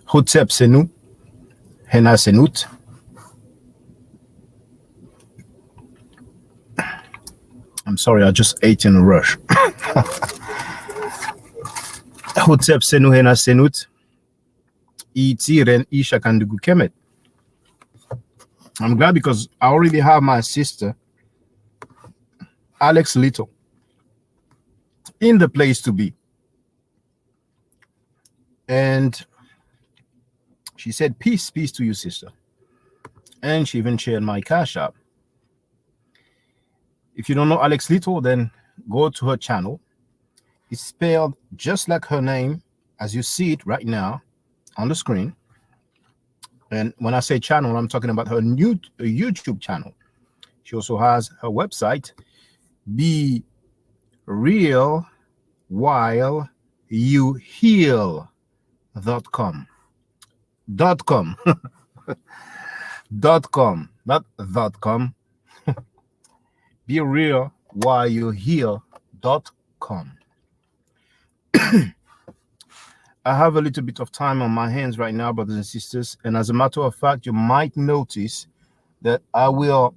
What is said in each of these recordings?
Hotep Senu, Hena Senut. I'm sorry, I just ate in a rush. Hotep Senu, Hena Senut. Itiren Isha Kandugu Kemet. I'm glad because I already have my sister, Alex Little, in the place to be. And she said, peace to you, sister. And she even shared my Cash App. If you don't know Alex Little, then go to her channel. It's spelled just like her name as you see it right now on the screen. And when I say channel, I'm talking about her new YouTube channel. She also has her website, Be Real While You Heal.com. .com. .com, not .com. Be Real While You Heal.com. I have a little bit of time on my hands right now, brothers and sisters. And as a matter of fact, you might notice that I will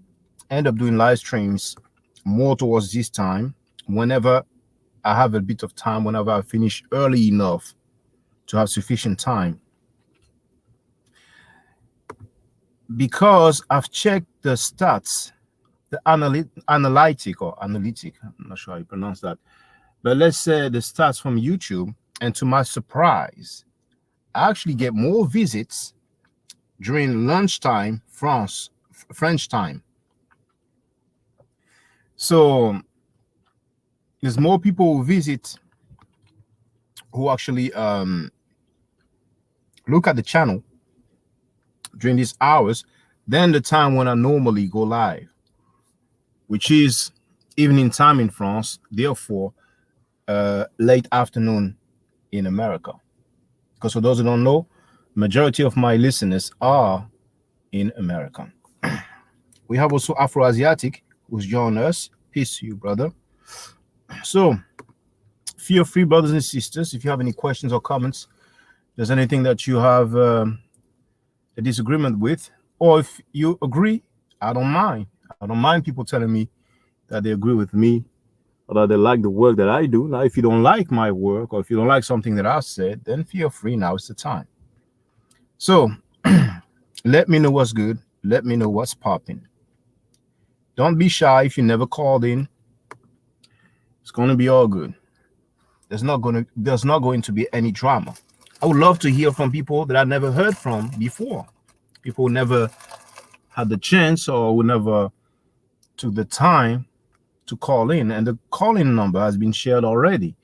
end up doing live streams more towards this time whenever I have a bit of time, whenever I finish early enough to have sufficient time. Because I've checked the stats, the analytic, I'm not sure how you pronounce that. But let's say the stats from YouTube, and to my surprise, I actually get more visits during lunchtime, French time. So there's more people who visit, who actually look at the channel during these hours than the time when I normally go live, which is evening time in France, therefore late afternoon in America. Because for those who don't know, majority of my listeners are in America. We have also Afro-Asiatic who's joined us. Peace to you, brother. So feel free, brothers and sisters, if you have any questions or comments, if there's anything that you have a disagreement with, or if you agree, I don't mind. I don't mind people telling me that they agree with me or that they like the work that I do. Now, if you don't like my work, or if you don't like something that I said, then feel free. Now is the time. So let me know what's good. Let me know what's popping. Don't be shy if you never called in. It's going to be all good. There's not going to be any drama. I would love to hear from people that I never heard from before. People who never had the chance or who never took the time to call in. And the call-in number has been shared already.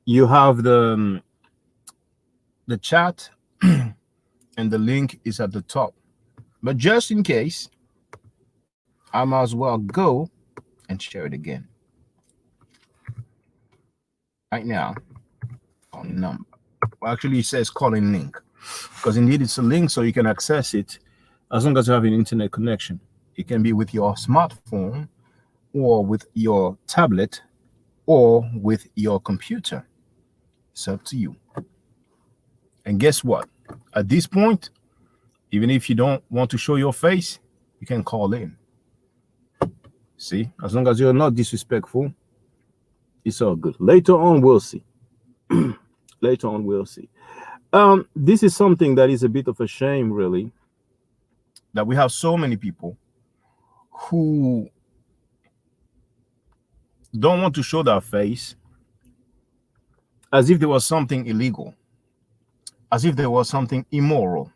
You have the chat and the link is at the top. But just in case, I might as well go and share it again. Right now, on number. Well, actually, it says calling link, because indeed it's a link, so you can access it as long as you have an internet connection. It can be with your smartphone, or with your tablet, or with your computer. It's up to you. And guess what? At this point, even if you don't want to show your face, you can call in. See, as long as you're not disrespectful, it's all good. Later on, we'll see. Later on, we'll see. This is something that is a bit of a shame, really, that we have so many people who don't want to show their face as if there was something illegal, as if there was something immoral,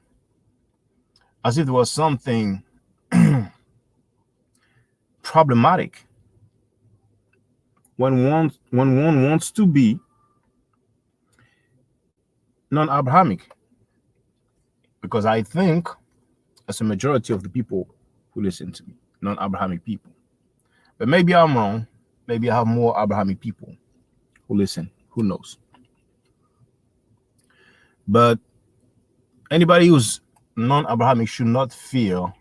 as if there was something problematic when one wants to be non-Abrahamic. Because I think that's a majority of the people who listen to me, non-Abrahamic people. But maybe I'm wrong. Maybe I have more Abrahamic people who listen. Who knows? But anybody who's non-Abrahamic should not feel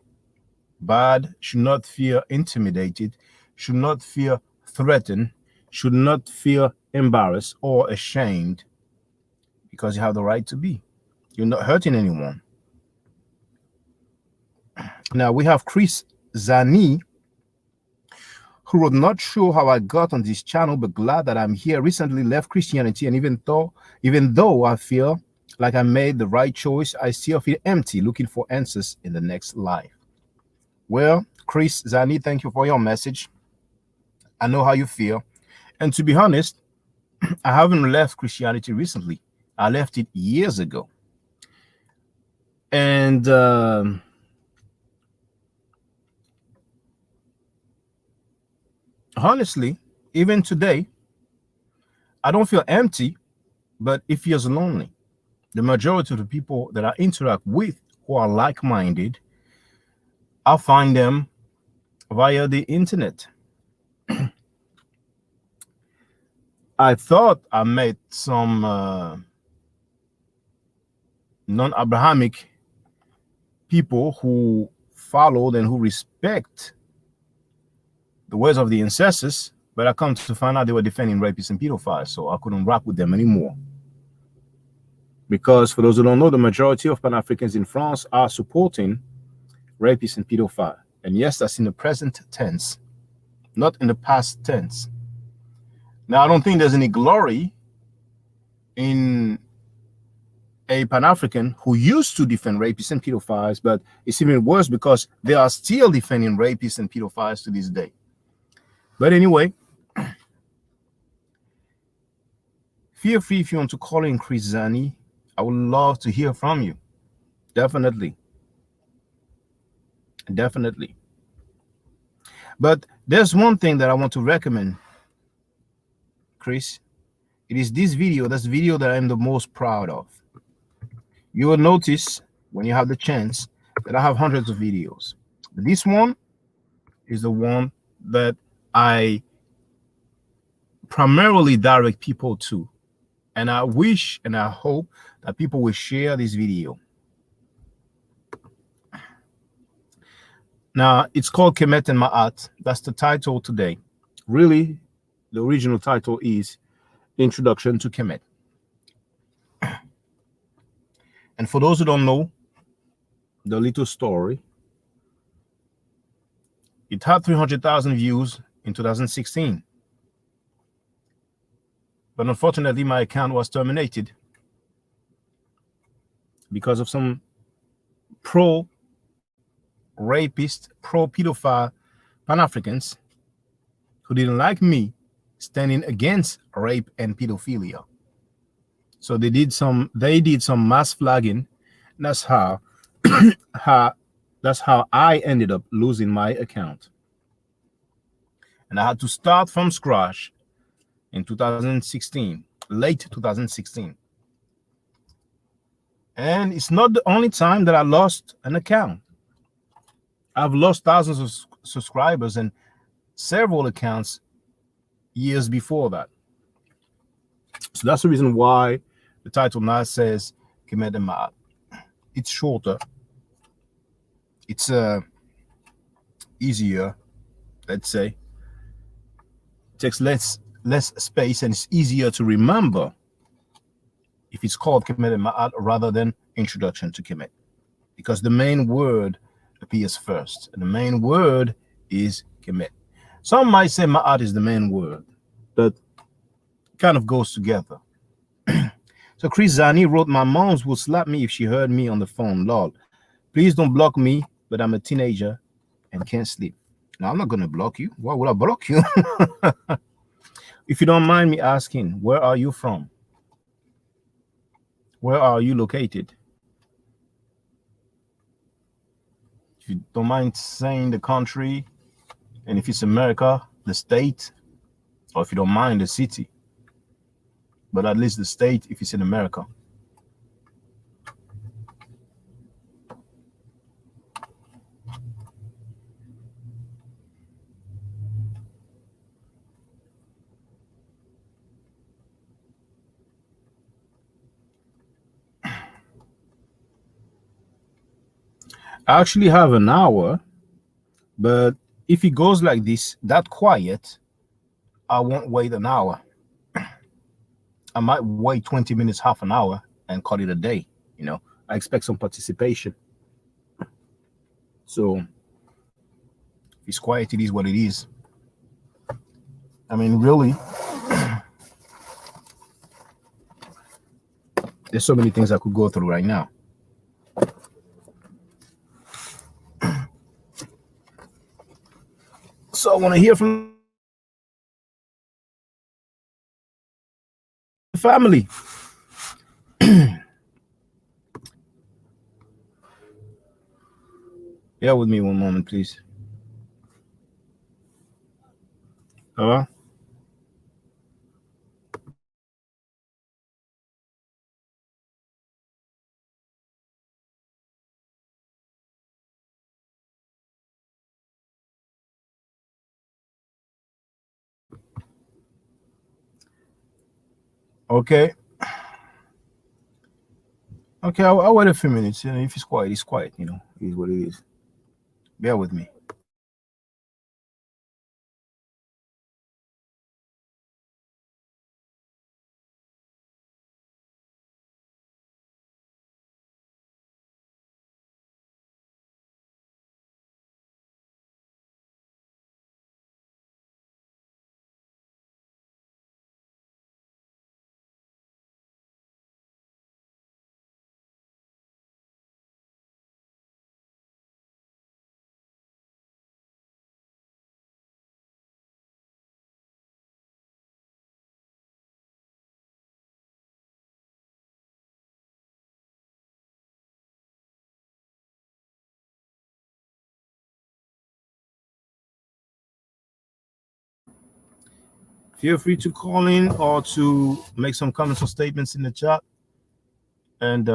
bad, should not feel intimidated, should not feel threatened, should not feel embarrassed or ashamed, because you have the right to be. You're not hurting anyone. Now we have Chris Zani, who wrote, "Not sure how I got on this channel, but glad that I'm here. Recently left Christianity, and even though I feel like I made the right choice, I still feel empty, looking for answers in the next life." Well, Chris Zani, thank you for your message. I know how you feel. And to be honest, I haven't left Christianity recently. I left it years ago. And honestly, even today, I don't feel empty, but it feels lonely. The majority of the people that I interact with who are like-minded, I find them via the internet. I thought I met some non-Abrahamic people who followed and who respect the words of the ancestors, but I come to find out they were defending rapists and pedophiles, so I couldn't rock with them anymore. Because for those who don't know, the majority of Pan-Africans in France are supporting rapists and pedophiles. And yes, that's in the present tense, not in the past tense. Now, I don't think there's any glory in a Pan-African who used to defend rapists and pedophiles, but it's even worse because they are still defending rapists and pedophiles to this day. But anyway, feel free if you want to call in Chris Zani. I would love to hear from you. Definitely. Definitely. But there's one thing that I want to recommend, Chris. It is this video. That's the video that I'm the most proud of. You will notice when you have the chance that I have hundreds of videos. This one is the one that I primarily direct people to. And I wish and I hope that people will share this video. Now, it's called Kemet and Ma'at. That's the title today. Really, the original title is Introduction to Kemet. And for those who don't know the little story, it had 300,000 views in 2016. But unfortunately, my account was terminated because of some pro-rapist, pro-pedophile Pan-Africans who didn't like me standing against rape and pedophilia. So they did some mass flagging. And that's how I ended up losing my account. And I had to start from scratch in 2016, late 2016. And it's not the only time that I lost an account. I've lost thousands of subscribers and several accounts years before that. So that's the reason why the title now says Kemet and Ma'at. It's shorter. It's easier, let's say. It takes less space and it's easier to remember if it's called Kemet and Ma'at rather than Introduction to Kemet, because the main word appears first, and the main word is Kemet. Some might say Ma'at is the main word, but kind of goes together. So Chris Zani wrote, "My mom will slap me if she heard me on the phone. Lol. Please don't block me, but I'm a teenager and can't sleep." Now, I'm not going to block you. Why would I block you? If you don't mind me asking, where are you from? Where are you located? If you don't mind saying the country, and if it's America, the state, or if you don't mind the city, but at least the state if it's in America. I actually have an hour, but if it goes like this, that quiet, I won't wait an hour. I might wait 20 minutes, half an hour, and call it a day. I expect some participation. So if it's quiet, it is what it is. I mean, really, there's so many things I could go through right now. So I want to hear from the family. Bear with me one moment, please. Hello? Okay. Okay, I'll wait a few minutes. If it's quiet, it's quiet. It is what it is. Bear with me. Feel free to call in or to make some comments or statements in the chat. And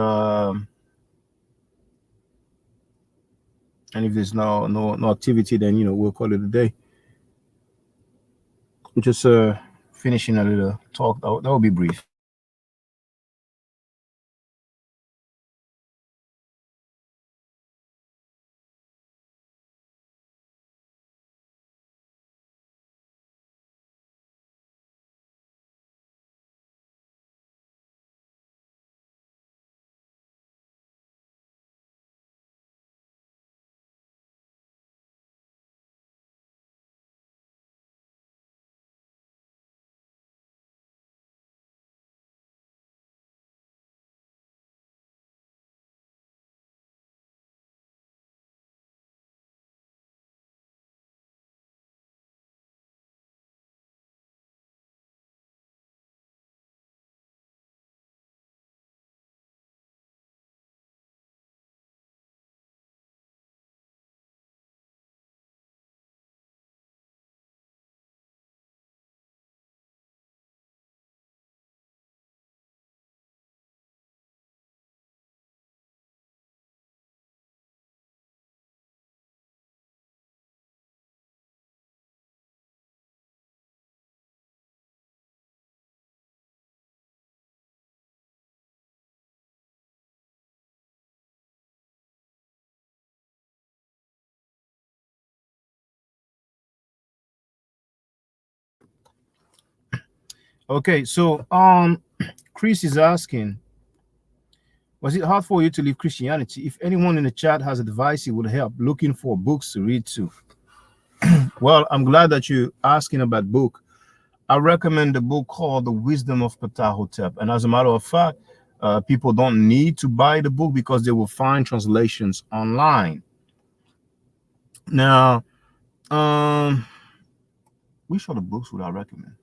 if there's no activity, then we'll call it a day. Just finishing a little talk. That will be brief. Okay, so Chris is asking, was it hard for you to leave Christianity? If anyone in the chat has advice, it would help. Looking for books to read too. Well, I'm glad that you're asking about book. I recommend a book called The Wisdom of Ptahhotep. And as a matter of fact, people don't need to buy the book because they will find translations online. Now, which other books would I recommend?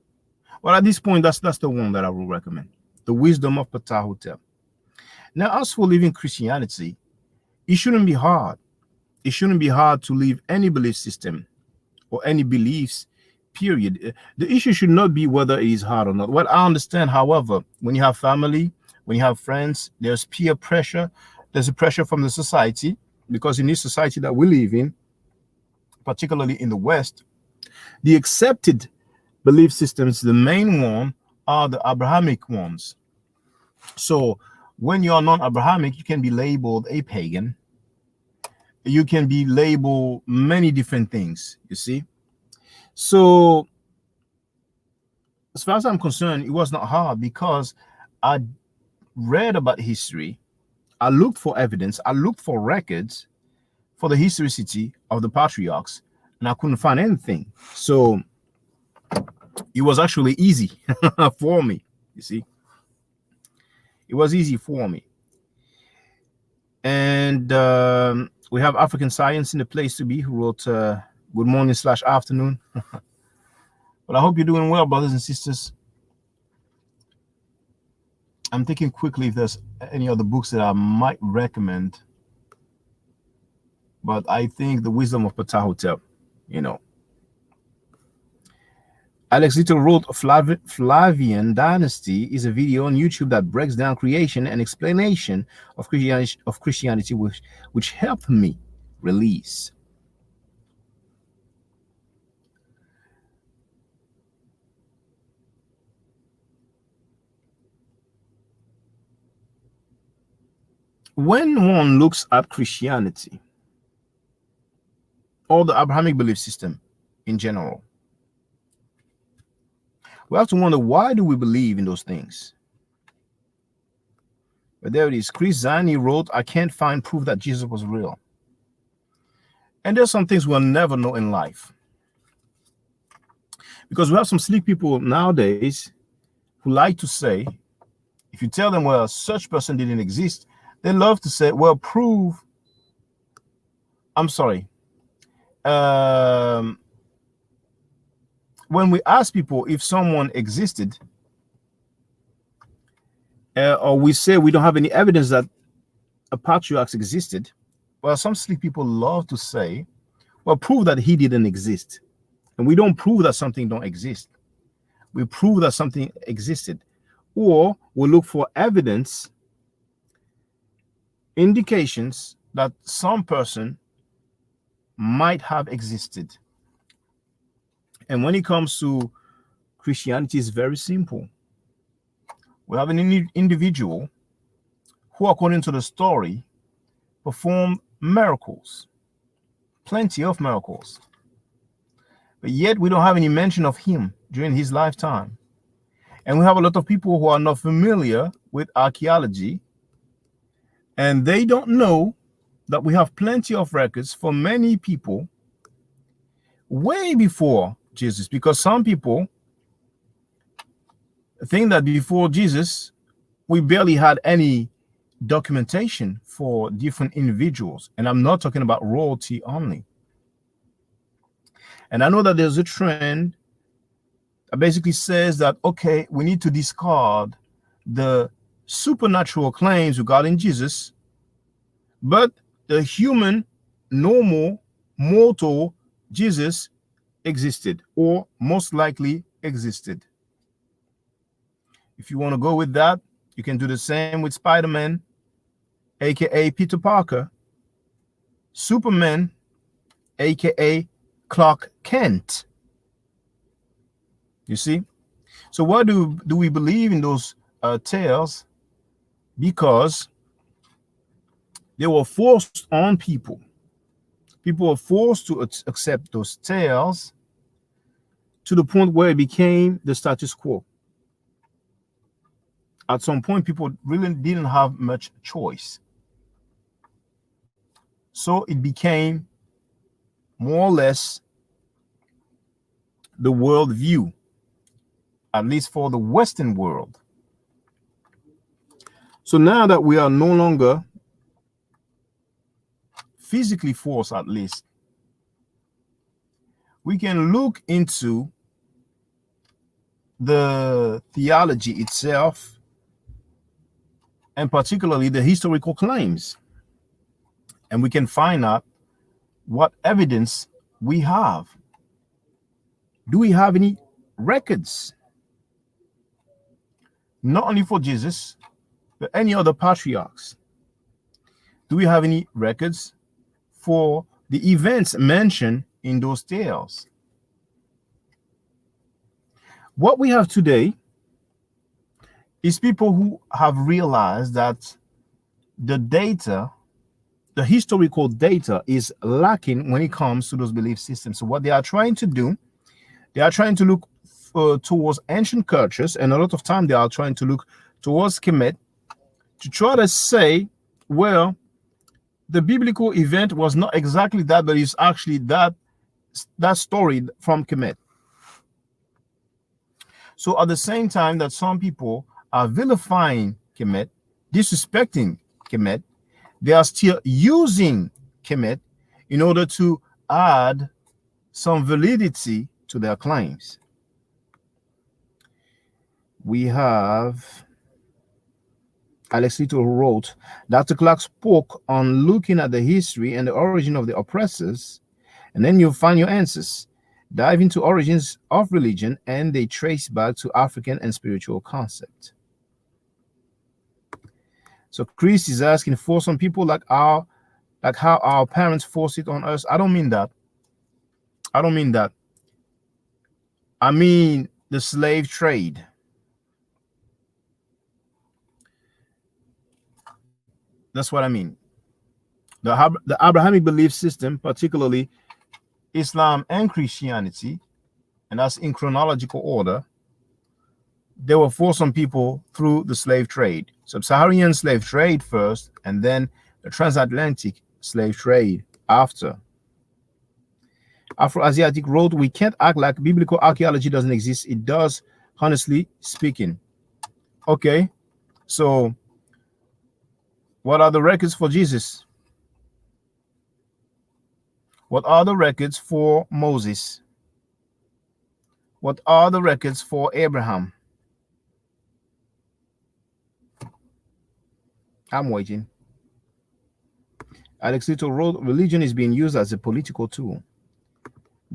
Well, at this point, that's the one that I will recommend. The Wisdom of Ptahhotep. Now, as for living Christianity, it shouldn't be hard. It shouldn't be hard to leave any belief system or any beliefs, period. The issue should not be whether it is hard or not. Well, I understand, however, when you have family, when you have friends, there's peer pressure, there's a pressure from the society, because in this society that we live in, particularly in the West, the accepted belief systems, the main one, are the Abrahamic ones. So when you are non-Abrahamic, you can be labeled a pagan. You can be labeled many different things, you see. So as far as I'm concerned, it was not hard because I read about history. I looked for evidence, I looked for records for the historicity of the patriarchs, and I couldn't find anything. So it was actually easy for me. You see, it was easy for me. And we have African Science in the place to be, who wrote good morning / afternoon. But I hope you're doing well, brothers and sisters. I'm thinking quickly if there's any other books that I might recommend. But I think The Wisdom of Ptahhotep, you know. Alex Little wrote Flavian Dynasty is a video on YouTube that breaks down creation and explanation of Christianity, which helped me release. When one looks at Christianity or the Abrahamic belief system in general, we have to wonder, why do we believe in those things? But there it is. Chris Zani wrote, I can't find proof that Jesus was real. And there's some things we'll never know in life. Because we have some sleek people nowadays who like to say, if you tell them, well, such person didn't exist, they love to say, well, prove. I'm sorry. When we ask people if someone existed, or we say we don't have any evidence that a patriarch existed, well, some sleep people love to say, well, prove that he didn't exist. And we don't prove that something don't exist. We prove that something existed. Or we look for evidence, indications that some person might have existed. And when it comes to Christianity, it's very simple. We have an individual who, according to the story, performed miracles, plenty of miracles. But yet we don't have any mention of him during his lifetime. And we have a lot of people who are not familiar with archaeology, and they don't know that we have plenty of records for many people way before Jesus, because some people think that before Jesus, we barely had any documentation for different individuals. And I'm not talking about royalty only. And I know that there's a trend that basically says that, okay, we need to discard the supernatural claims regarding Jesus, but the human, normal, mortal Jesus existed, or most likely existed. If you want to go with that, you can do the same with Spider-Man, aka Peter Parker, Superman, aka Clark Kent. You see? So why do we believe in those tales? Because they were forced on people. People were forced to accept those tales to the point where it became the status quo. At some point, people really didn't have much choice. So it became more or less the world view, at least for the Western world. So now that we are no longer physically forced, at least, we can look into the theology itself, and particularly the historical claims. And we can find out what evidence we have. Do we have any records? Not only for Jesus, but any other patriarchs. Do we have any records for the events mentioned in those tales? What we have today is people who have realized that the data, the historical data, is lacking when it comes to those belief systems. So what they are trying to do, they are trying to look towards ancient cultures, and a lot of time they are trying to look towards Kemet to try to say Well, the biblical event was not exactly that, but it's actually that story from Kemet. So at the same time that some people are vilifying Kemet, disrespecting Kemet, they are still using Kemet in order to add some validity to their claims. We have Alex Little who wrote, Dr. Clark spoke on looking at the history and the origin of the oppressors, and then you'll find your answers. Dive into origins of religion, and they trace back to African and spiritual concept. So Chris is asking for some people like how our parents force it on us. I don't mean that. I don't mean that. I mean the slave trade. That's what I mean. The Abrahamic belief system, particularly Islam and Christianity, and that's in chronological order, they were forced on people through the slave trade. Sub-Saharan slave trade first, and then the transatlantic slave trade after. Afro-Asiatic wrote, we can't act like biblical archaeology doesn't exist. It does, honestly speaking. Okay, so what are the records for Jesus? What are the records for Moses? What are the records for Abraham? I'm waiting. Alex Little wrote, religion is being used as a political tool.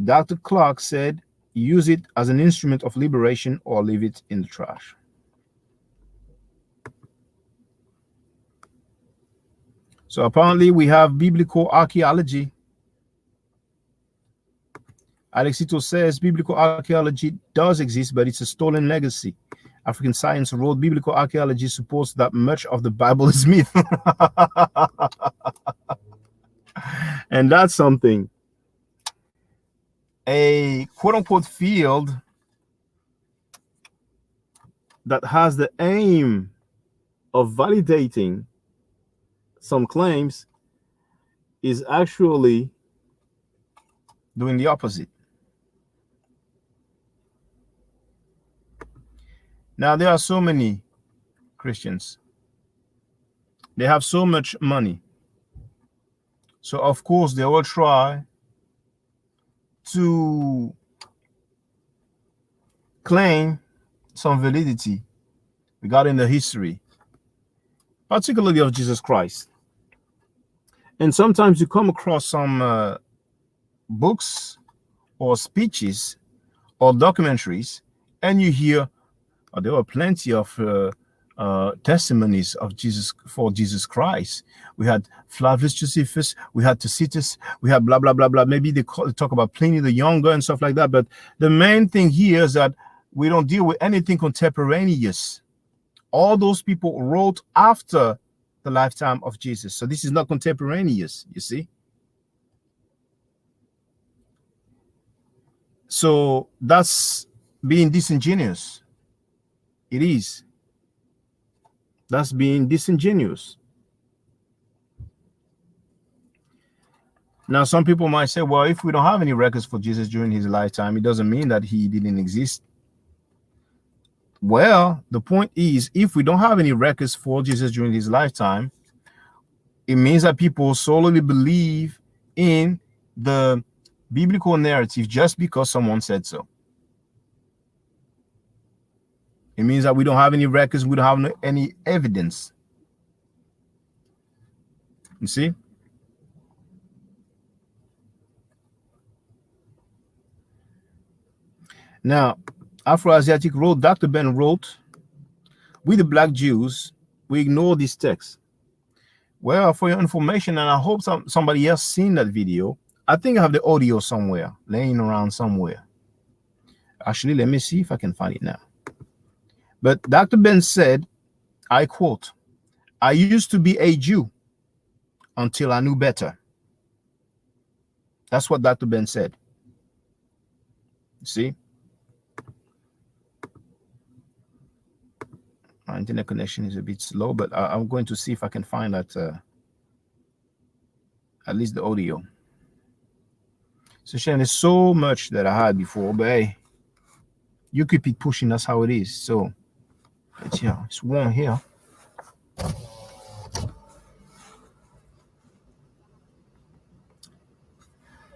Dr. Clark said, use it as an instrument of liberation or leave it in the trash. So apparently we have biblical archaeology. Alexito says biblical archaeology does exist, but it's a stolen legacy. African Science wrote, biblical archaeology supports that much of the Bible is myth. And that's something. A quote-unquote field that has the aim of validating some claims is actually doing the opposite. Now, there are so many Christians. They have so much money. So, of course, they will try to claim some validity regarding the history, particularly of Jesus Christ. And sometimes you come across some books or speeches or documentaries, and you hear there were plenty of testimonies of Jesus Christ. We had Flavius Josephus, we had Tacitus, we had blah blah blah blah. Maybe they talk about Pliny the Younger and stuff like that. But the main thing here is that we don't deal with anything contemporaneous. All those people wrote after the lifetime of Jesus, so this is not contemporaneous. You see. So that's being disingenuous. It is. That's being disingenuous. Now, some people might say, well, if we don't have any records for Jesus during his lifetime, it doesn't mean that he didn't exist. Well, the point is, if we don't have any records for Jesus during his lifetime, it means that people solely believe in the biblical narrative just because someone said so. It means that we don't have any records, we don't have any evidence. You see? Now, Afro-Asiatic wrote, Dr. Ben wrote, we the Black Jews, we ignore this text. Well, for your information, and I hope somebody else seen that video, I think I have the audio somewhere, laying around somewhere. Actually, let me see if I can find it now. But Dr. Ben said, I quote, I used to be a Jew until I knew better. That's what Dr. Ben said. See? My internet connection is a bit slow, but I'm going to see if I can find that at least the audio. So Shannon, there's so much that I had before, but hey, you could be pushing. That's how it is. So it's warm here.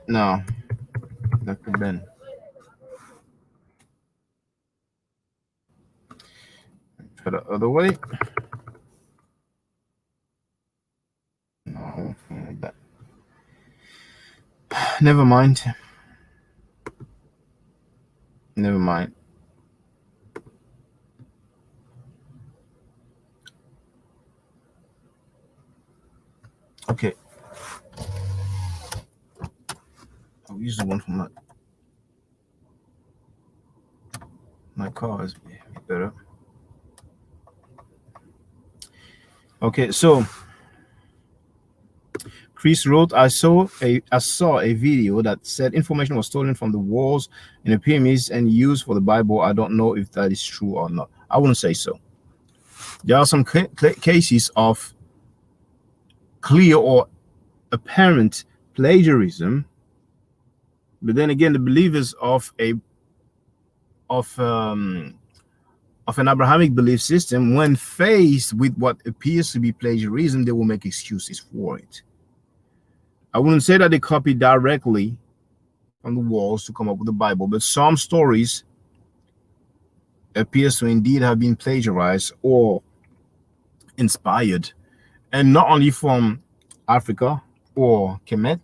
No, Dr. Ben. For the other way. No, like that. Never mind. Never mind. Okay. I'll use the one from my car is better. Okay, so Chris wrote, I saw a video that said information was stolen from the walls in the pyramids and used for the Bible. I don't know if that is true or not. I wouldn't say so. There are some cases of clear or apparent plagiarism, but then again, the believers of an Abrahamic belief system, when faced with what appears to be plagiarism, they will make excuses for it. I wouldn't say that they copied directly from the walls to come up with the Bible, but some stories appears to indeed have been plagiarized or inspired, and not only from Africa or Kemet,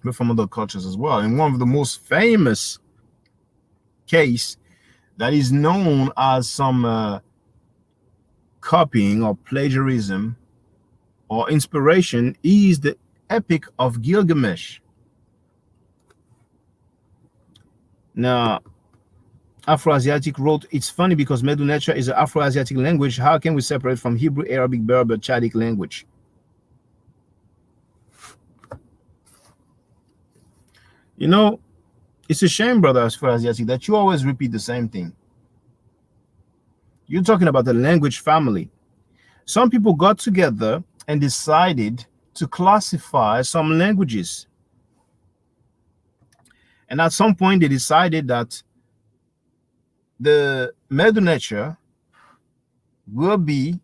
but from other cultures as well. And one of the most famous case that is known as some copying or plagiarism or inspiration is the Epic of Gilgamesh. Now, Afro-Asiatic wrote, it's funny because Medu Neter is an Afro-Asiatic language. How can we separate from Hebrew, Arabic, Berber, Chadic language? You know, it's a shame, brother Afro-Asiatic, that you always repeat the same thing. You're talking about the language family. Some people got together and decided to classify some languages. And at some point, they decided that the Medu Neter will be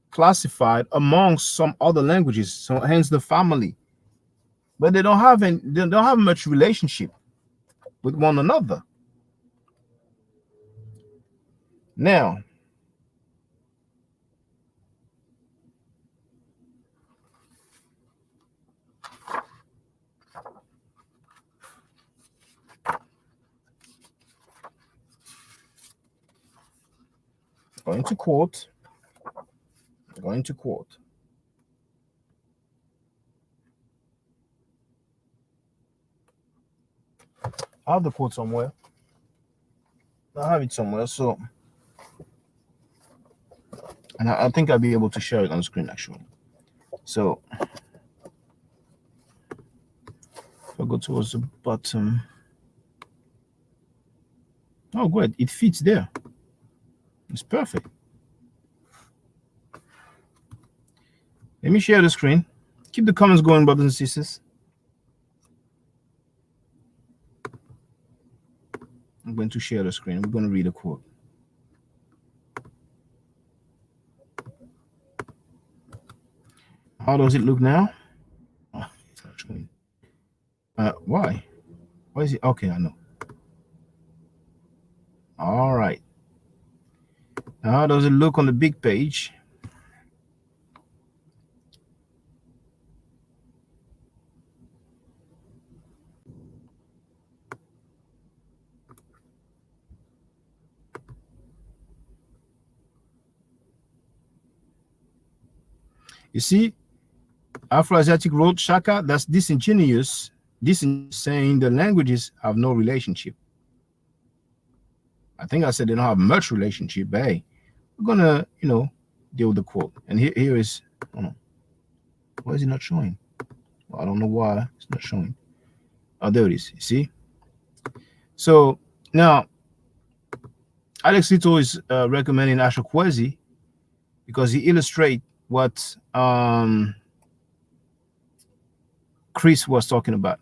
classified amongst some other languages, so hence the family. But they don't have much relationship with one another. Now, going to quote. I have the quote somewhere. I have it somewhere. So, and I think I'll be able to share it on the screen actually. So, if I go towards the bottom. Oh, good. It fits there. It's perfect. Let me share the screen. Keep the comments going, brothers and sisters. I'm going to share the screen. We're going to read a quote. How does it look now? Oh, it's not showing. Why? Why is it? Okay, I know. All right. Now, how does it look on the big page? You see, Afro-Asiatic wrote Shaka, that's disingenuous. This is saying the languages have no relationship. I think I said they don't have much relationship, but hey, we're gonna, deal with the quote. And here is, why is it not showing? Well, I don't know why it's not showing. Oh, there it is. You see? So now, Alex Lito is recommending Ashokwezi because he illustrate what Chris was talking about.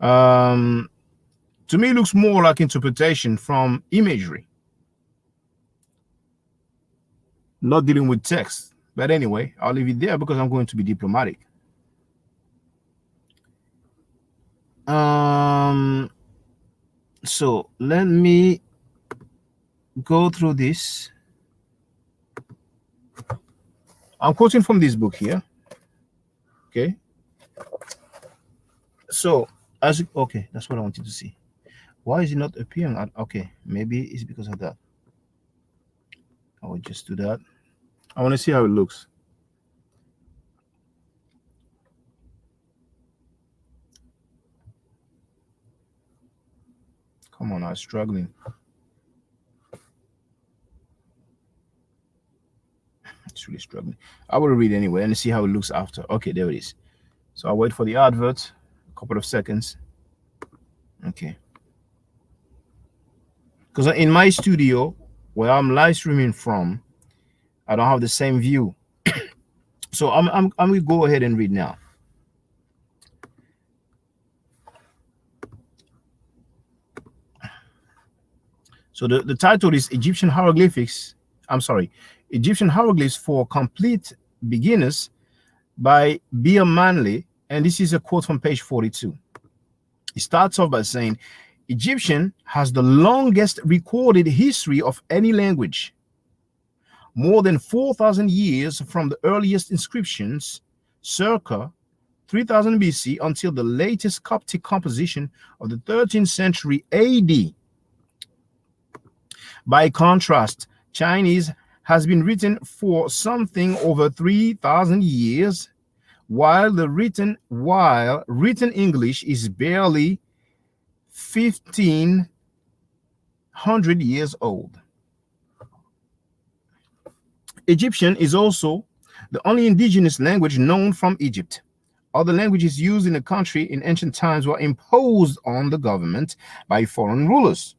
Um, to me, it looks more like interpretation from imagery, not dealing with text. But anyway, I'll leave it there because I'm going to be diplomatic. So let me go through this. I'm quoting from this book here. Okay. So okay, that's what I wanted to see. Why is it not appearing? Okay, maybe it's because of that. I will just do that. I want to see how it looks. Come on, I'm struggling. It's really struggling. I will read anyway and see how it looks after. Okay, there it is. So I'll wait for the advert, a couple of seconds. Okay. Because in my studio, where I'm live streaming from, I don't have the same view. So I'm gonna go ahead and read now. So the title is Egyptian Hieroglyphics. I'm sorry, Egyptian Hieroglyphs for Complete Beginners by Beer Manley. And this is a quote from page 42. He starts off by saying, Egyptian has the longest recorded history of any language. More than 4,000 years from the earliest inscriptions, circa 3000 BC, until the latest Coptic composition of the 13th century AD. By contrast, Chinese has been written for something over 3,000 years, while written English is barely 1,500 years old. Egyptian is also the only indigenous language known from Egypt. Other languages used in the country in ancient times were imposed on the government by foreign rulers.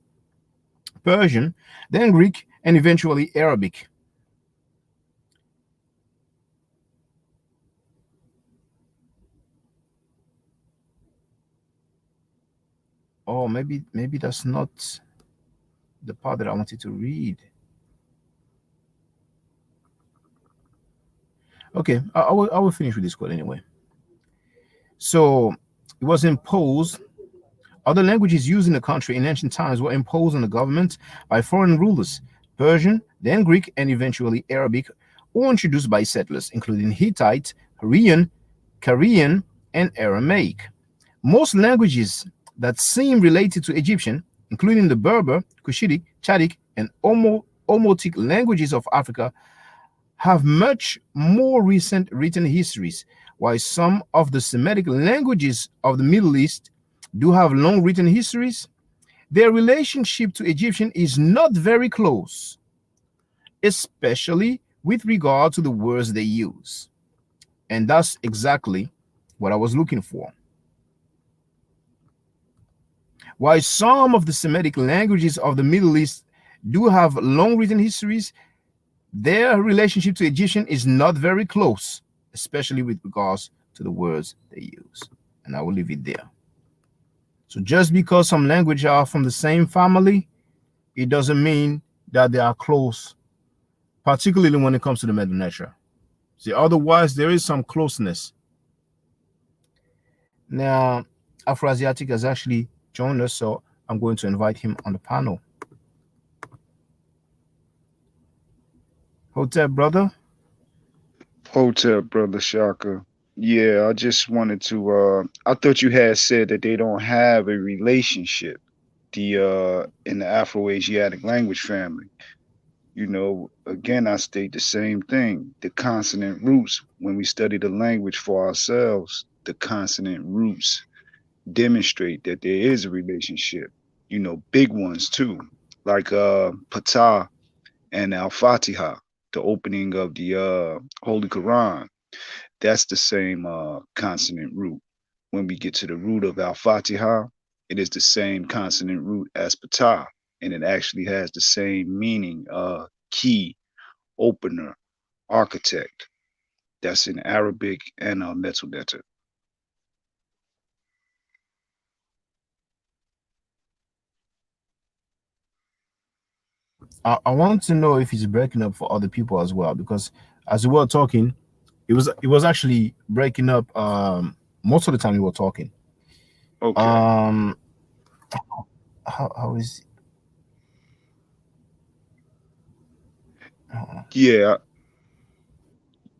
Persian, then Greek, and eventually Arabic. Oh, maybe that's not the part that I wanted to read. Okay, I will finish with this quote anyway. So it was imposed. Other languages used in the country in ancient times were imposed on the government by foreign rulers. Persian, then Greek, and eventually Arabic, or introduced by settlers, including Hittite, Korean, and Aramaic. Most languages that seem related to Egyptian, including the Berber, Cushitic, Chadic, and Omotic languages of Africa, have much more recent written histories, while some of the Semitic languages of the Middle East do have long written histories. Their relationship to Egyptian is not very close, especially with regard to the words they use. And that's exactly what I was looking for. While some of the Semitic languages of the Middle East do have long written histories, their relationship to Egyptian is not very close, especially with regards to the words they use. And I will leave it there. So just because some languages are from the same family, it doesn't mean that they are close, particularly when it comes to the Medu Neter. See, otherwise there is some closeness. Now, Afroasiatic has actually joined us, so I'm going to invite him on the panel. Hotep, brother. Hotep, brother Shaka. Yeah, I just wanted to I thought you had said that they don't have a relationship, the in the Afro-Asiatic language family. Again, I state the same thing. The consonant roots, when we study the language for ourselves, the consonant roots demonstrate that there is a relationship. Big ones too, like Patah and Al-Fatiha, the opening of the Holy Quran. That's the same consonant root. When we get to the root of Al Fatiha, it is the same consonant root as Patah. and it actually has the same meaning, key, opener, architect. That's in Arabic and Metzudeta. I want to know if it's breaking up for other people as well, because as we were talking, it was actually breaking up most of the time we were talking. Okay. Um, how is uh, Yeah,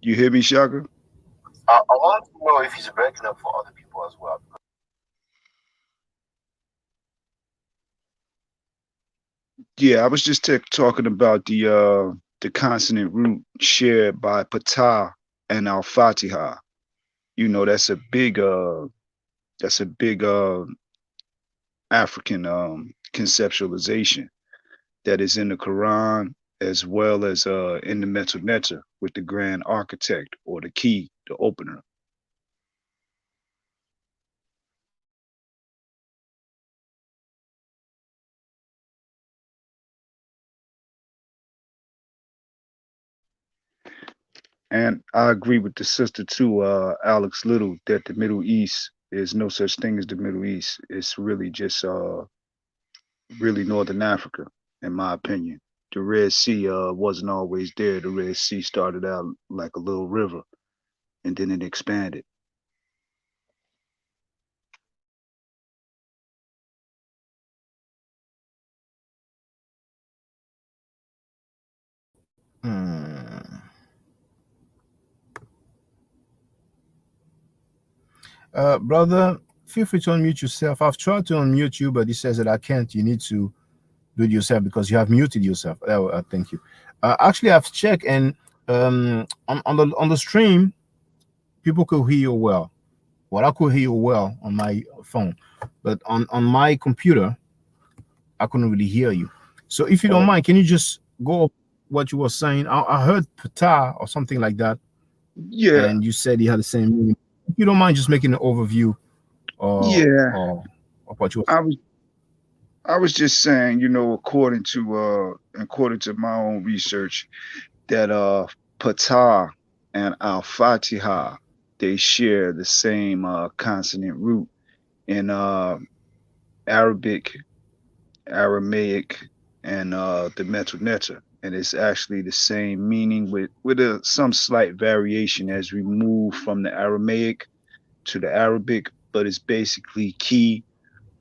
you hear me, Shaka? I want to know if it's breaking up for other people as well. Yeah, I was just talking about the consonant root shared by Patah and Al Fatiha. You know, that's a big African conceptualization that is in the Quran as well as in the Metu Neter with the grand architect or the key, the opener. And I agree with the sister too, Alex Little, that the Middle East is no such thing as the Middle East. It's really just really Northern Africa, in my opinion. The Red Sea wasn't always there. The Red Sea started out like a little river and then it expanded. Hmm. Brother, feel free to unmute yourself. I've tried to unmute you, but it says that I can't. You need to do it yourself because you have muted yourself. Thank you. Actually, I've checked, and on the stream, people could hear you well. Well, I could hear you well on my phone, but on my computer, I couldn't really hear you. So, if you don't Oh, mind, can you just go over what you were saying? I heard pata or something like that, yeah, and you said you had the same meaning. If you don't mind, just making an overview or yeah. or of what you were I was I was just saying, you know, according to my own research, that Patah and Al Fatiha they share the same consonant root in Arabic, Aramaic, and the Metu Neter, and it's actually the same meaning with some slight variation as we move from the Aramaic to the Arabic, but it's basically key,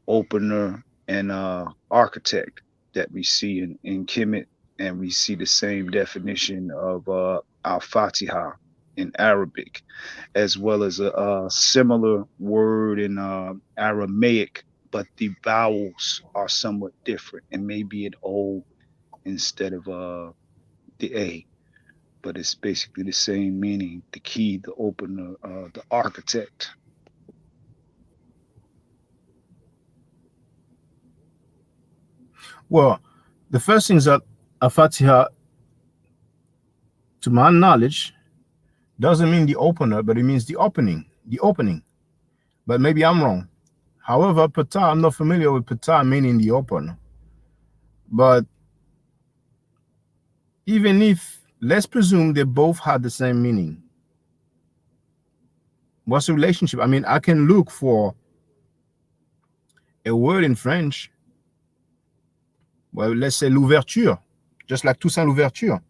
opener, and architect that we see in Kemet, and we see the same definition of Al Fatiha in Arabic, as well as a similar word in Aramaic, but the vowels are somewhat different and maybe an O instead of the A. But it's basically the same meaning: the key, the opener, the architect. well. The first thing is that a fatiha, to my knowledge, doesn't mean the opener, but it means the opening. The opening. But maybe I'm wrong. However, pata, I'm not familiar with pata meaning the opener. But even if, let's presume they both had the same meaning, what's the relationship? I mean, I can look for a word in French, well, let's say l'ouverture, just like Toussaint l'ouverture,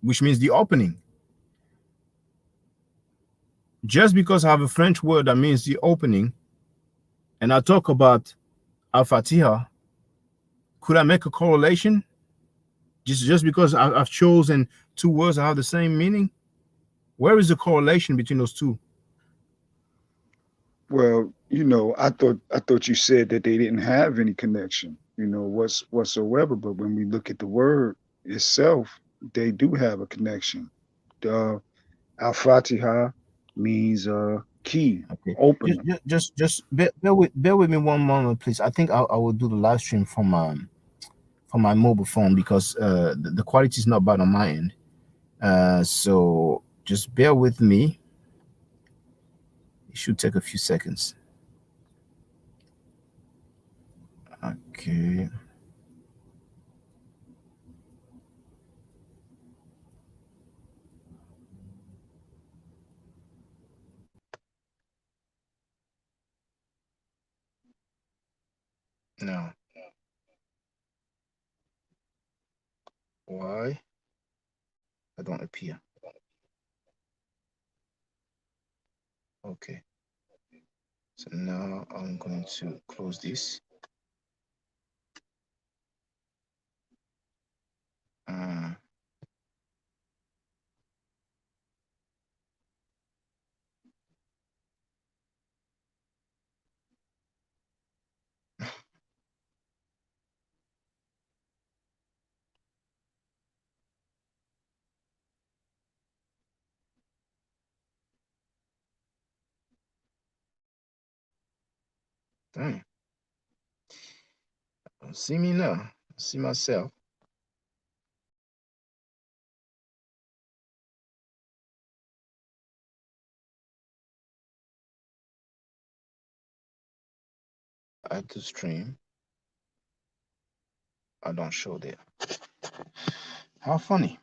which means the opening. Just because I have a French word that means the opening, and I talk about Al Fatiha, could I make a correlation? Just because I've chosen two words that have the same meaning? Where is the correlation between those two? Well, you know, I thought you said that they didn't have any connection, you know, whatsoever. But when we look at the word itself, they do have a connection. The Al-Fatiha means key, Okay. Just opener. just just, just bear with me one moment, please. I think I will do the live stream from my mobile phone because the quality is not bad on my end. So just bear with me. It should take a few seconds. Okay. Okay. Now, why I don't appear? Okay. So now I'm going to close this. Uh, dang. See me now. See myself. Add to stream. I don't show there. How funny.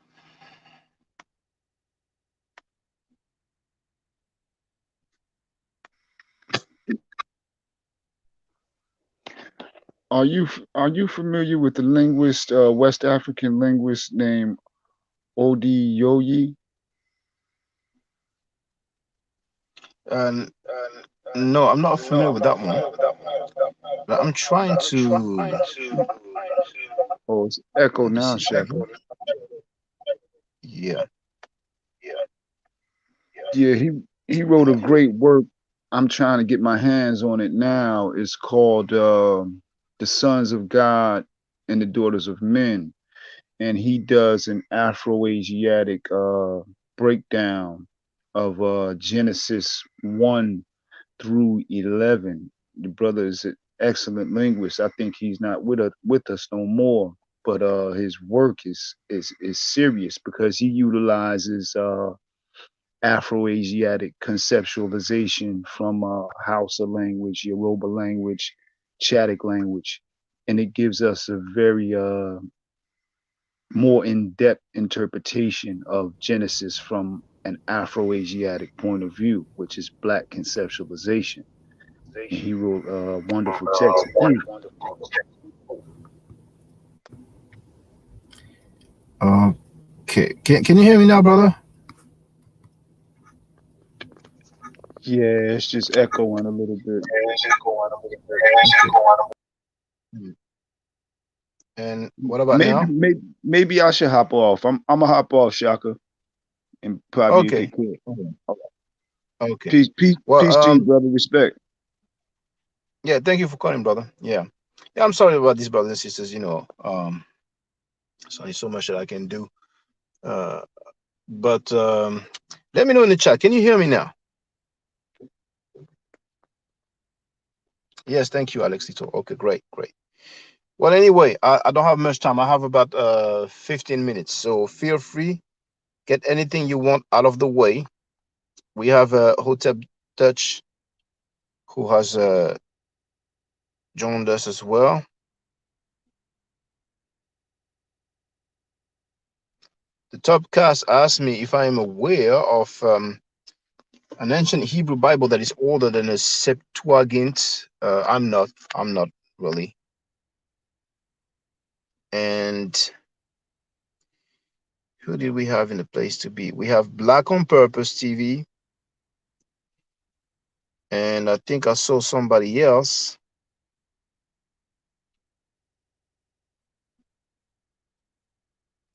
Are you familiar with the linguist, West African linguist named Odiyoyi? And no, I'm not familiar with that one. But I'm trying to Oh, it's echo let me now, see. Shaka. Yeah. Yeah, he wrote a great work. I'm trying to get my hands on it now. It's called "The Sons of God and the Daughters of Men," and he does an Afro-Asiatic breakdown of Genesis 1 through 11. The brother is an excellent linguist. I think he's not with us no more, but his work is serious because he utilizes Afro-Asiatic conceptualization from Hausa language, Yoruba language, Chadic language, and it gives us a very more in-depth interpretation of Genesis from an Afro-Asiatic point of view, which is Black conceptualization. And he wrote a wonderful text. Okay. Can you hear me now, brother? Yeah, it's just echoing a little bit. Okay. And what about Maybe, now? maybe I should hop off. I'm gonna hop off, Shaka, and probably if you Okay. could. Okay. Peace Well, to you, brother. Respect. yeah, thank you for calling, brother. Yeah. Yeah, I'm sorry about these brothers and sisters, sorry so much that I can do. Uh but let me know in the chat. Can you hear me now? Yes, thank you, Alex Tito. Okay, great, great. Well, anyway, I don't have much time. I have about 15 minutes. So feel free, get anything you want out of the way. We have Hotep Dutch who has joined us as well. The top cast asked me if I am aware of an ancient Hebrew Bible that is older than a Septuagint. I'm not. I'm not really. And who did we have in the place to be? We have Black on Purpose TV, and I think I saw somebody else.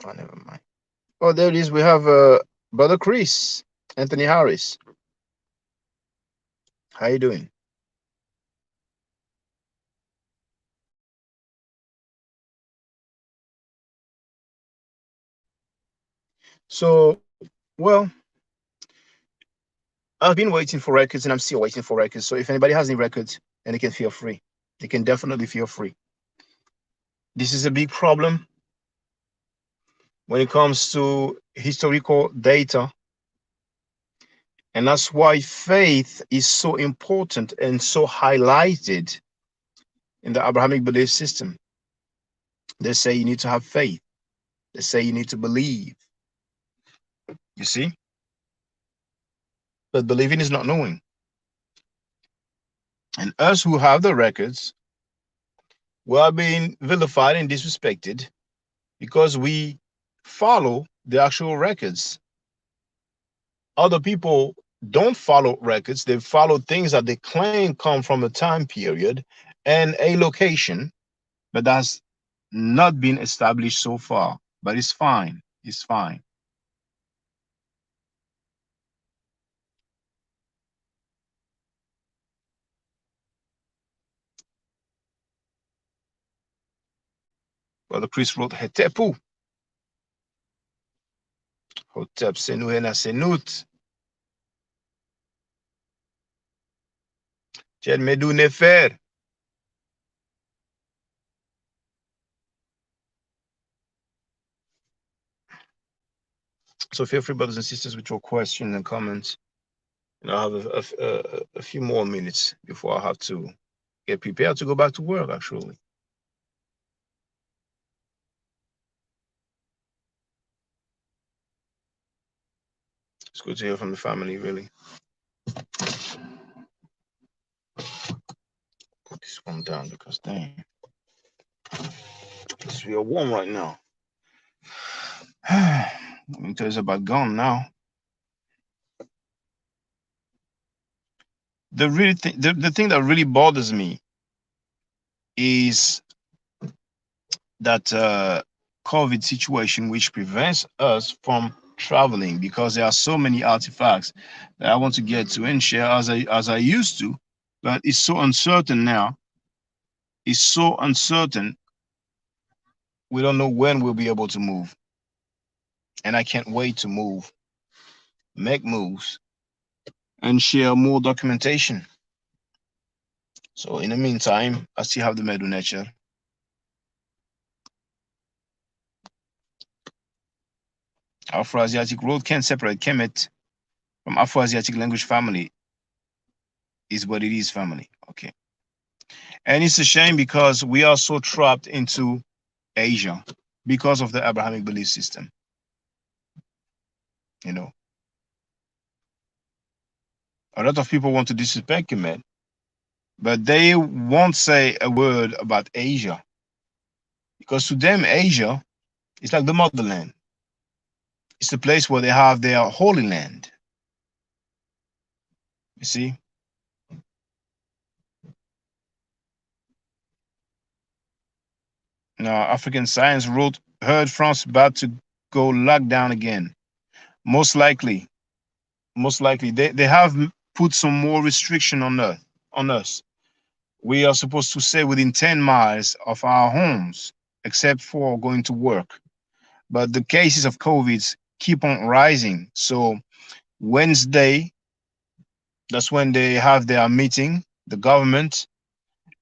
Oh, never mind. Oh, there it is. We have Brother Chris, Anthony Harris. How you doing? So, well, I've been waiting for records and I'm still waiting for records. So if anybody has any records, then they can feel free. They can definitely feel free. This is a big problem when it comes to historical data. And that's why faith is so important and so highlighted in the Abrahamic belief system. They say you need to have faith. They say you need to believe. You see? But believing is not knowing. And us who have the records, we are being vilified and disrespected because we follow the actual records. Other people don't follow records, they follow things that they claim come from a time period and a location, but that's not been established so far. But it's fine. It's fine. Brother Chris wrote Hetepu. Hotep Senuhena Senut. Jed Medu Nefer. So feel free, brothers and sisters, with your questions and comments. And I'll have a few more minutes before I have to get prepared to go back to work, actually. It's good to hear from the family, really. Put this one down because, dang, it's real warm right now. Winter is about gone now. The thing that really bothers me is that COVID situation, which prevents us from traveling because there are so many artifacts that I want to get to and share as I used to, but it's so uncertain now. It's so uncertain. We don't know when we'll be able to move, and I can't wait to move, make moves, and share more documentation. So in the meantime, I still have the Medu Neter. Afro-Asiatic Road can't separate Kemet from Afro-Asiatic language family. Is what it is, family. Okay. And it's a shame because we are so trapped into Asia because of the Abrahamic belief system. You know, a lot of people want to disrespect Kemet, but they won't say a word about Asia because to them, Asia is like the motherland. It's the place where they have their holy land. You see? Now, African Science wrote, heard France about to go lockdown again. Most likely, they have put some more restriction on us. We are supposed to stay within 10 miles of our homes, except for going to work. But the cases of COVID keep on rising. So Wednesday, that's when they have their meeting, the government,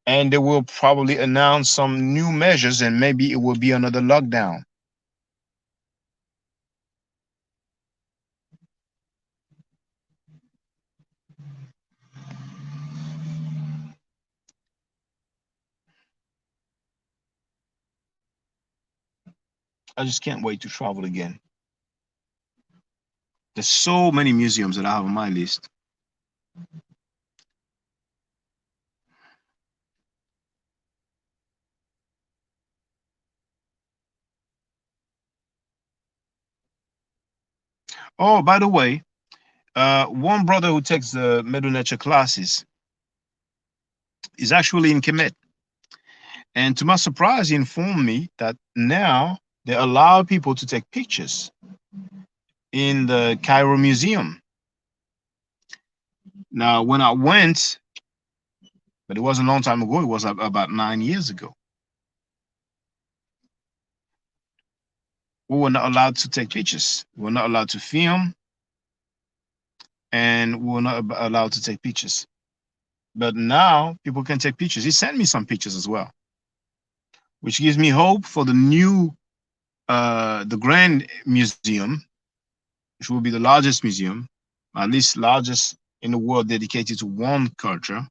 and they will probably announce some new measures and maybe it will be another lockdown. I just can't wait to travel again. There's so many museums that I have on my list. Oh, by the way, one brother who takes the Medu Neter classes is actually in Kemet. And to my surprise, he informed me that now they allow people to take pictures in the Cairo Museum. Now, when I went, but it was a long time ago, it was about 9 years ago, we were not allowed to take pictures. We were not allowed to film, and we were not allowed to take pictures. But now people can take pictures. He sent me some pictures as well, which gives me hope for the new, the Grand Museum, which will be the largest museum, at least largest in the world dedicated to one culture.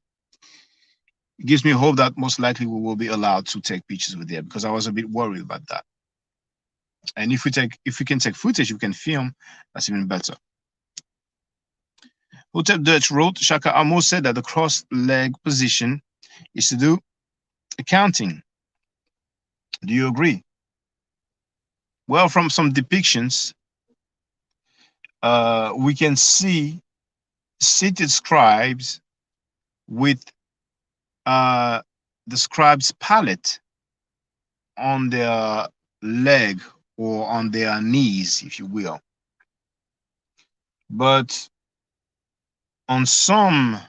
It gives me hope that most likely we will be allowed to take pictures with there, because I was a bit worried about that. And if we can take footage, we can film, that's even better. Hotep Dutch wrote, Shaka Amo said that the cross leg position is to do accounting. Do you agree? Well, from some depictions, we can see seated scribes with the scribe's palette on their leg or on their knees, if you will. But on some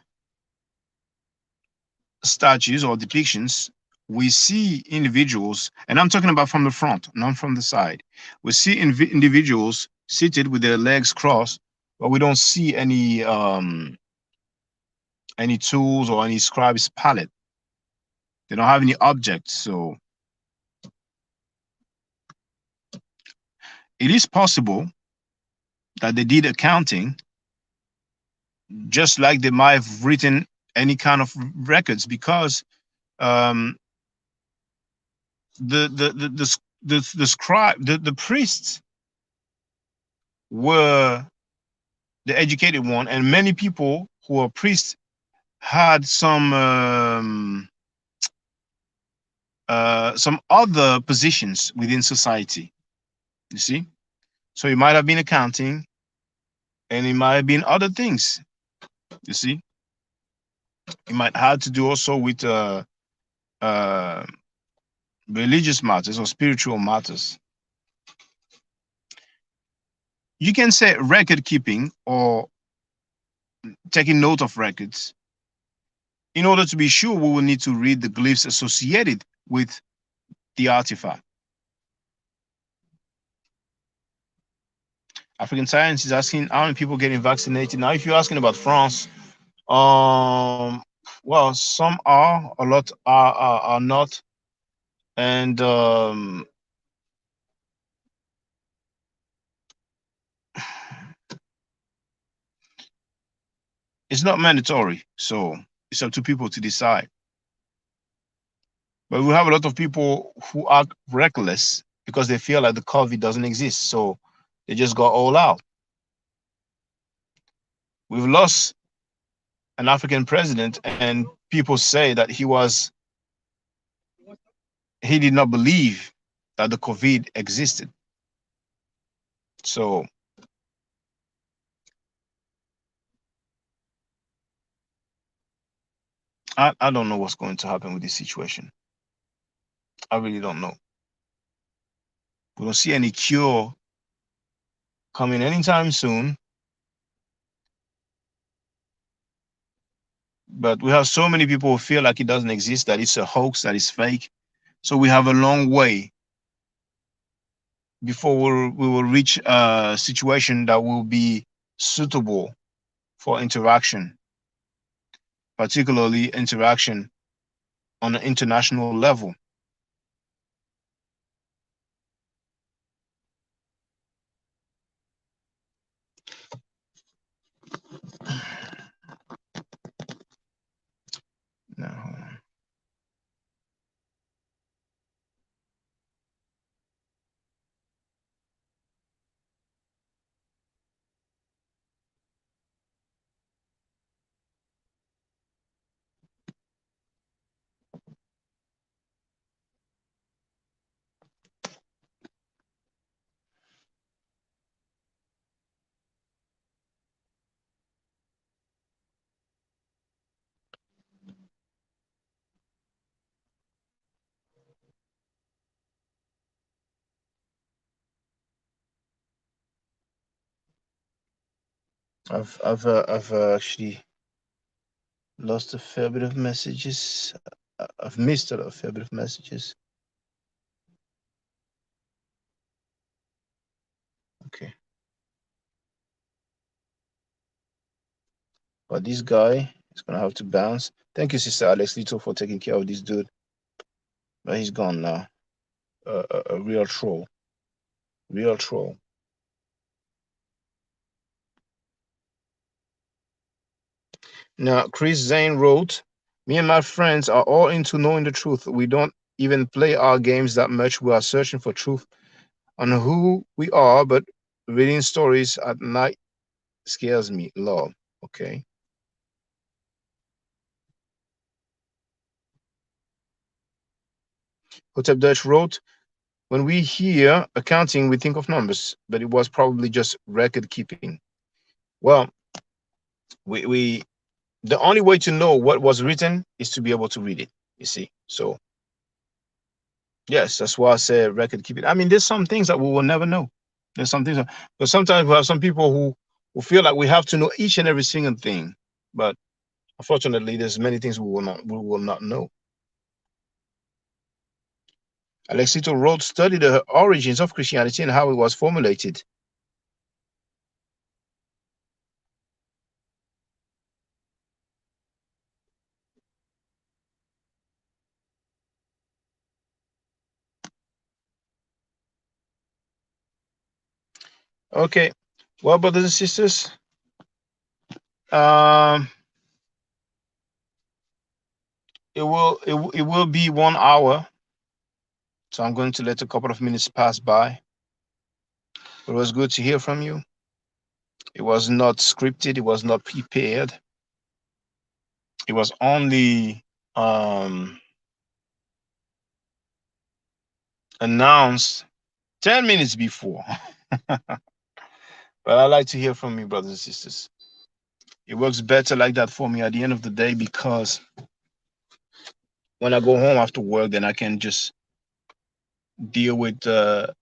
statues or depictions, we see individuals, and I'm talking about from the front, not from the side. We see individuals seated with their legs crossed, but we don't see any tools or any scribe's palette. They don't have any objects, so it is possible that they did accounting just like they might have written any kind of records, because um, the scribe, the priests were the educated one, and many people who were priests had some other positions within society. You see, so it might have been accounting, and it might have been other things. You see, it might have to do also with uh, religious matters or spiritual matters. You can say record keeping or taking note of records. In order to be sure, we will need to read the glyphs associated with the artifact. African Science is asking how many people getting vaccinated. Now, if you're asking about France, well, some are, a lot are not, and it's not mandatory, so it's up to people to decide. But we have a lot of people who are reckless because they feel like the COVID doesn't exist, so they just go all out. We've lost an African president, and people say that he did not believe that the COVID existed. So I don't know what's going to happen with this situation. I really don't know. We don't see any cure coming anytime soon. But we have so many people who feel like it doesn't exist, that it's a hoax, that it's fake. So we have a long way before we will reach a situation that will be suitable for interaction, particularly interaction on an international level. Now, I've actually lost a fair bit of messages. I've missed a fair bit of messages. Okay. But this guy is gonna have to bounce. Thank you, Sister Alex Little, for taking care of this dude. But he's gone now. A real troll. Real troll. Now, Chris Zane wrote, Me and my friends are all into knowing the truth. We don't even play our games that much. We are searching for truth on who we are, but reading stories at night scares me. Love. Okay. Hotep Dutch wrote, when we hear accounting, we think of numbers, but it was probably just record keeping. Well, we the only way to know what was written is to be able to read it, you see. So yes, that's why I said record keeping. I mean, there's some things that we will never know. There's some things, but sometimes we have some people who feel like we have to know each and every single thing. But unfortunately, there's many things we will not know. Alexito wrote, study the origins of Christianity and how it was formulated. Okay, well, brothers and sisters, um, it will be 1 hour, so I'm going to let a couple of minutes pass by. It was good to hear from you. It was not scripted. It was not prepared. It was only announced 10 minutes before. But I like to hear from you, brothers and sisters. It works better like that for me at the end of the day, because when I go home after work, then I can just deal with the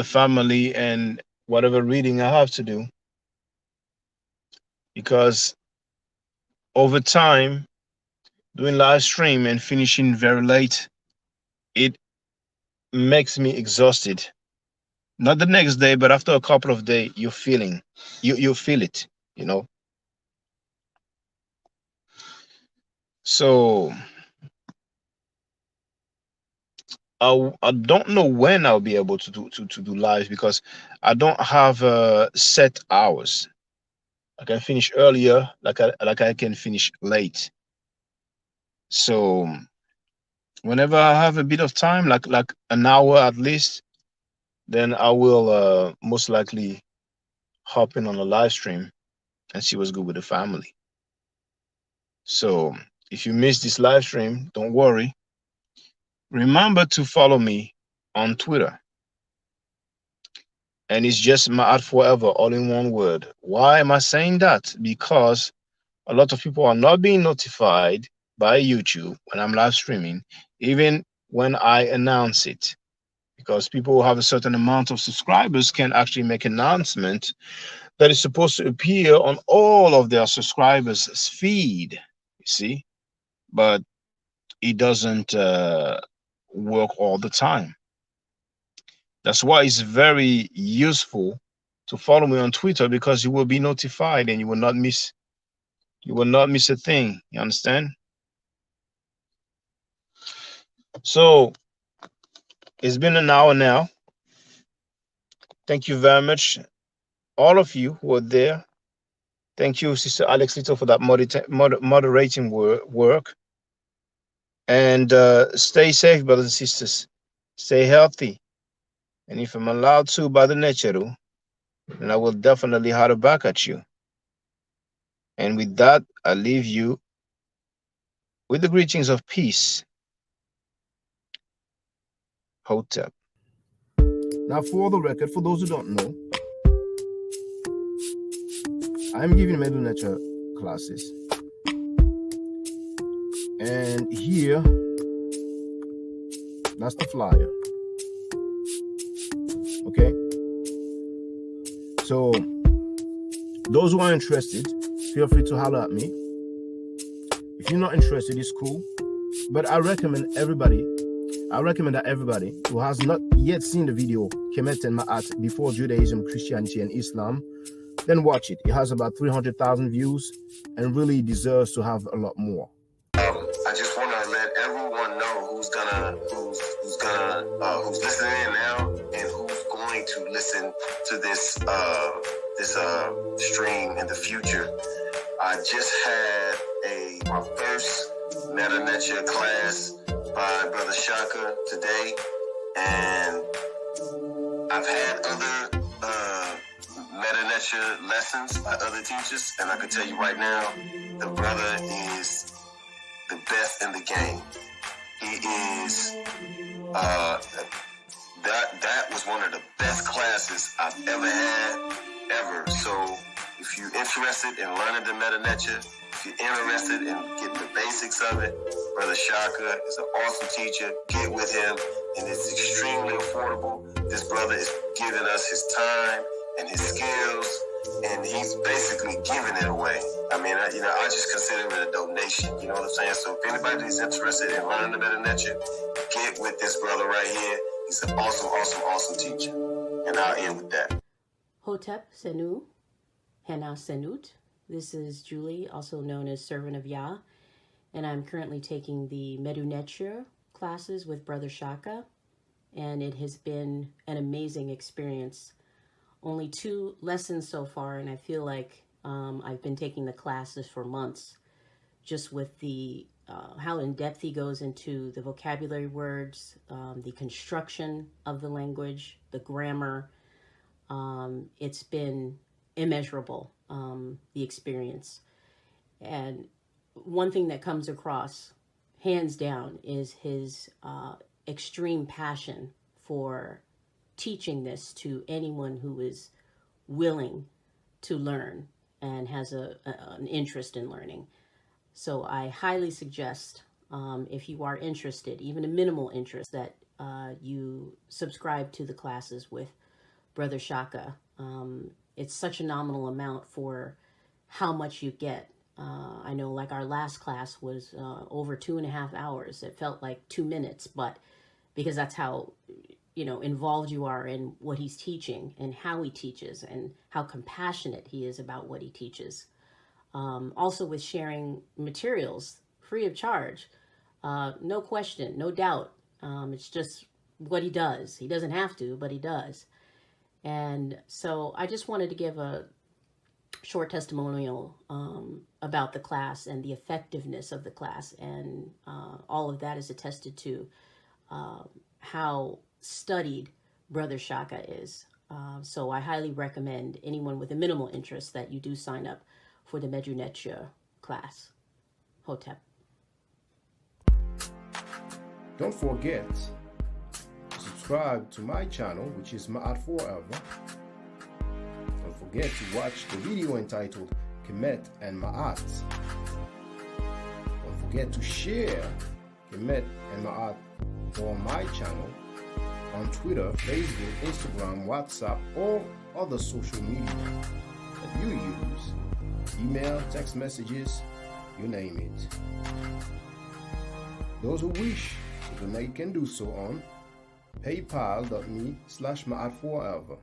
family and whatever reading I have to do. Because over time, doing live stream and finishing very late, it makes me exhausted. Not the next day, but after a couple of days, you feel it, you know. So I don't know when I'll be able to do live, because I don't have set hours. I can finish earlier, like I can finish late. So whenever I have a bit of time, like an hour at least, then I will most likely hop in on a live stream and see what's good with the family. So if you miss this live stream, don't worry. Remember to follow me on Twitter. And it's just Ma'at Forever, all in one word. Why am I saying that? Because a lot of people are not being notified by YouTube when I'm live streaming, even when I announce it. Because people who have a certain amount of subscribers can actually make an announcement that is supposed to appear on all of their subscribers' feed, you see, but it doesn't work all the time. That's why it's very useful to follow me on Twitter, because you will be notified and you will not miss a thing. You understand? So it's been an hour now. Thank you very much, all of you who are there. Thank you, Sister Alex Little, for that moderating work. And stay safe, brothers and sisters. Stay healthy. And if I'm allowed to by the nature, then I will definitely holler back at you. And with that, I leave you with the greetings of peace. Hotep. Now, for the record, for those who don't know, I'm giving Middle Nature classes. And here, that's the flyer. Okay? So, those who are interested, feel free to holler at me. If you're not interested, it's cool. But I recommend that everybody who has not yet seen the video, Kemet and Ma'at, Before Judaism, Christianity, and Islam, then watch it. It has about 300,000 views and really deserves to have a lot more. I just want to let everyone know who's listening in now and who's going to listen to this stream in the future. I just had my first Meta Nature class by Brother Shaka today, and I've had other Meta Nature lessons by other teachers, and I can tell you right now, the brother is the best in the game. He is that was one of the best classes I've ever had, ever. So if you're interested in learning the Meta Nature, if you're interested in getting the basics of it, Brother Shaka is an awesome teacher. Get with him, and it's extremely affordable. This brother is giving us his time and his skills, and he's basically giving it away. I mean, I just consider it a donation. You know what I'm saying? So if anybody's interested in learning the Meta Nature, get with this brother right here. He's an awesome teacher. And I'll end with that. Hotep Senu, Hena Senut. This is Julie, also known as Servant of Yah, and I'm currently taking the Medu Neture classes with Brother Shaka, and it has been an amazing experience. Only 2 lessons so far, and I feel like I've been taking the classes for months, just with the how in depth he goes into the vocabulary words, the construction of the language, the grammar. It's been immeasurable, the experience. And one thing that comes across, hands down, is his extreme passion for teaching this to anyone who is willing to learn and has an interest in learning. So I highly suggest, if you are interested, even a minimal interest, that you subscribe to the classes with Brother Shaka. It's such a nominal amount for how much you get. I know, like, our last class was over 2.5 hours. It felt like 2 minutes, but because that's how, involved you are in what he's teaching and how he teaches and how compassionate he is about what he teaches. Also with sharing materials free of charge, no question, no doubt. It's just what he does. He doesn't have to, but he does. And so I just wanted to give a short testimonial about the class and the effectiveness of the class, and all of that is attested to how studied Brother Shaka is. So I highly recommend anyone with a minimal interest that you do sign up for the Medu Neture class. Hotep. Don't forget to subscribe to my channel, which is Ma'at Forever. Don't forget to watch the video entitled Kemet and Ma'at. Don't forget to share Kemet and Ma'at on my channel on Twitter, Facebook, Instagram, WhatsApp, or other social media that you use. Email, text messages, you name it. Those who wish to donate can do so on paypal.me/ma'atforever.